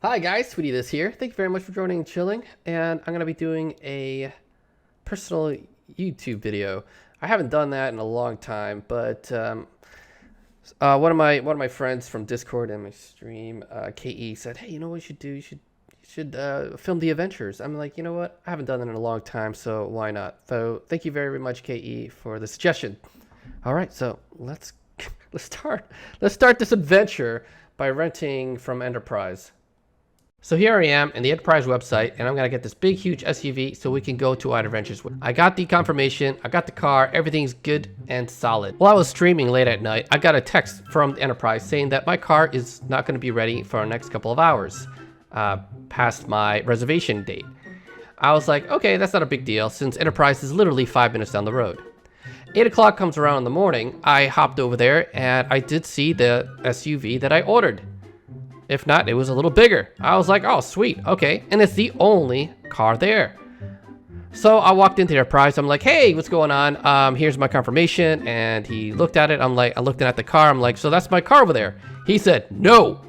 Hi guys, Tweetythis here. Thank you very much for joining and chilling. And I'm gonna be doing a personal YouTube video. I haven't done that in a long time, but one of my friends from Discord and my stream, KE, said, "Hey, you know what you should do? You should film the adventures." I'm like, you know what? I haven't done that in a long time, so why not? So thank you very much, KE, for the suggestion. All right, so let's start. Let's start this adventure by renting from Enterprise. So here I am in the Enterprise website, and I'm gonna get this big, huge SUV so we can go to our adventures. I got the confirmation, I got the car, everything's good and solid. While I was streaming late at night, I got a text from the Enterprise saying that my car is not gonna be ready for the next couple of hours, past my reservation date. I was like, okay, that's not a big deal since Enterprise is literally 5 minutes down the road. 8 o'clock comes around in the morning, I hopped over there and I did see the SUV that I ordered. If not, it was a little bigger. I was like, oh, sweet, okay. And it's the only car there. So I walked into Enterprise. I'm like, hey, what's going on? Here's my confirmation. And he looked at it. I'm like, I looked at the car. I'm like, so that's my car over there. He said, no.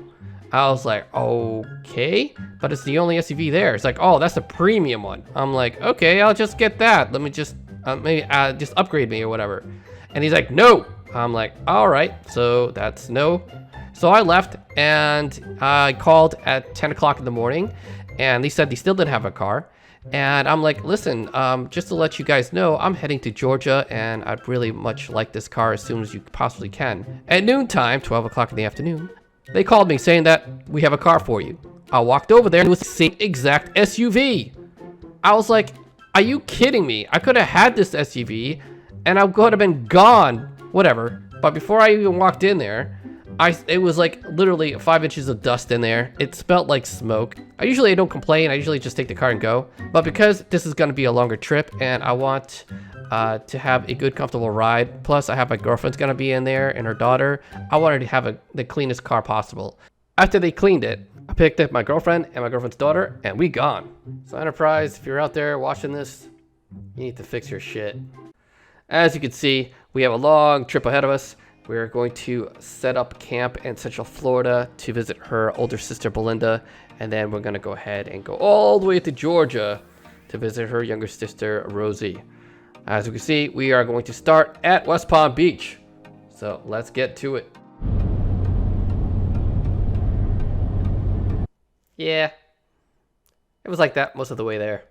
I was like, okay, but it's the only SUV there. It's like, oh, that's a premium one. I'm like, okay, I'll just get that. Let me just, maybe just upgrade me or whatever. And he's like, no. I'm like, all right, so that's no. So I left and I called at 10 o'clock in the morning and they said they still didn't have a car. And I'm like, listen, just to let you guys know, I'm heading to Georgia and I'd really much like this car as soon as you possibly can. At noontime, 12 o'clock in the afternoon, they called me saying that we have a car for you. I walked over there and it was the same exact SUV. I was like, are you kidding me? I could have had this SUV and I could have been gone, whatever. But before I even walked in there, it was like literally 5 inches of dust in there. It smelled like smoke. I don't complain. I usually just take the car and go. But because this is going to be a longer trip and I want to have a good, comfortable ride. Plus, I have my girlfriend's going to be in there and her daughter. I wanted to have the cleanest car possible. After they cleaned it, I picked up my girlfriend and my girlfriend's daughter and we gone. So Enterprise, if you're out there watching this, you need to fix your shit. As you can see, we have a long trip ahead of us. We're going to set up camp in Central Florida to visit her older sister, Belinda. And then we're going to go ahead and go all the way to Georgia to visit her younger sister, Rosie. As you can see, we are going to start at West Palm Beach. So let's get to it. Yeah, it was like that most of the way there.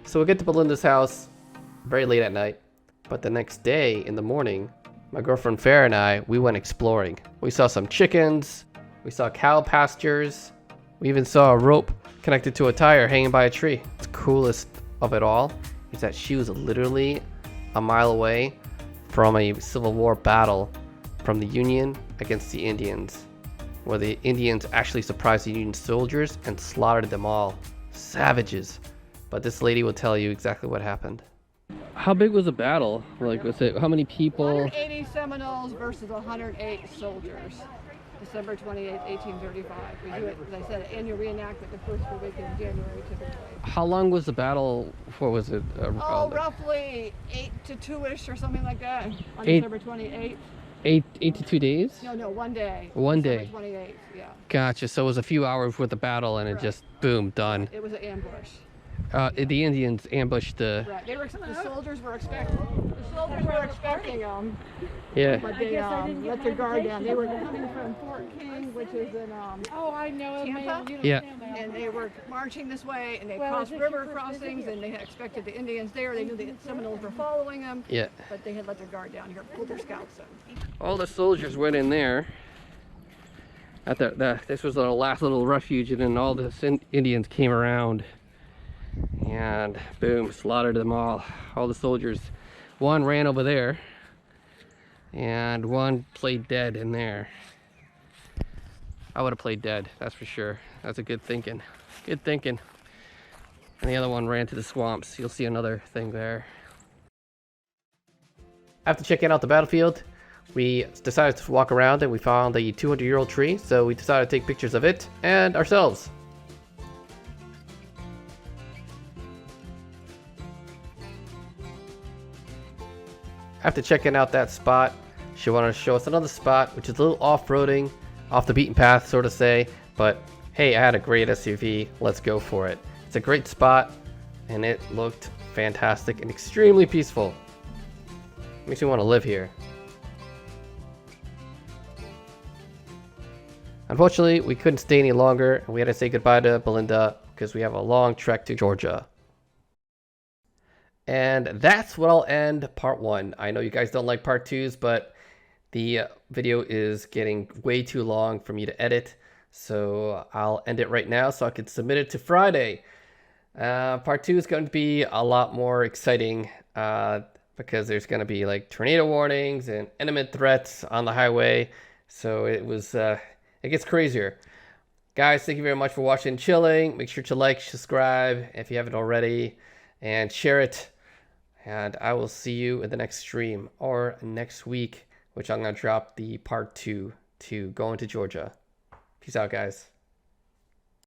So we get to Belinda's house very late at night. But the next day in the morning, my girlfriend Farah and I, we went exploring. We saw some chickens, we saw cow pastures, we even saw a rope connected to a tire hanging by a tree. The coolest of it all is that she was literally a mile away from a Civil War battle from the Union against the Indians, where the Indians actually surprised the Union soldiers and slaughtered them all. Savages. But this lady will tell you exactly what happened. How big was the battle? Like, was it, how many people? 180 Seminoles versus 108 soldiers. December 28th, 1835. We do it, as I said, annual reenactment the first week in January typically. How long was the battle for? Was it? Roughly 8 to 2-ish or something like that on December 28th. 8 to 2 days? No, 1 day. One December day. 28th, yeah. Gotcha. So it was a few hours worth of battle and Correct. It just, boom, done. It was an ambush. The Indians ambushed the... Right. The soldiers were expecting them. Yeah. But they let their guard down. They were coming from Fort King, which is in Tampa. Yeah. And they were marching this way, and they crossed river crossings, and they had expected the Indians there. They knew the Seminoles were following them. Yeah. But they had let their guard down here, pulled their scouts in. All the soldiers went in there. This was our last little refuge, and then all the Indians came around. And boom, slaughtered them all. All the soldiers. One ran over there and one played dead in there. I would have played dead, that's for sure. That's a good thinking. Good thinking. And the other one ran to the swamps. You'll see another thing there. After checking out the battlefield, we decided to walk around and we found a 200-year-old tree. So we decided to take pictures of it and ourselves. After checking out that spot, she wanted to show us another spot, which is a little off-roading, off the beaten path, so to say, but hey, I had a great SUV, let's go for it. It's a great spot, and it looked fantastic and extremely peaceful. Makes me want to live here. Unfortunately, we couldn't stay any longer, and we had to say goodbye to Belinda because we have a long trek to Georgia. And that's what I'll end part 1. I know you guys don't like part 2s, but the video is getting way too long for me to edit. So I'll end it right now so I can submit it to Friday. Part 2 is going to be a lot more exciting because there's going to be like tornado warnings and imminent threats on the highway. So it gets crazier. Guys, thank you very much for watching Chilling. Make sure to like, subscribe if you haven't already, and share it. And I will see you in the next stream or next week, which I'm going to drop the part 2 to go into Georgia. Peace out, guys.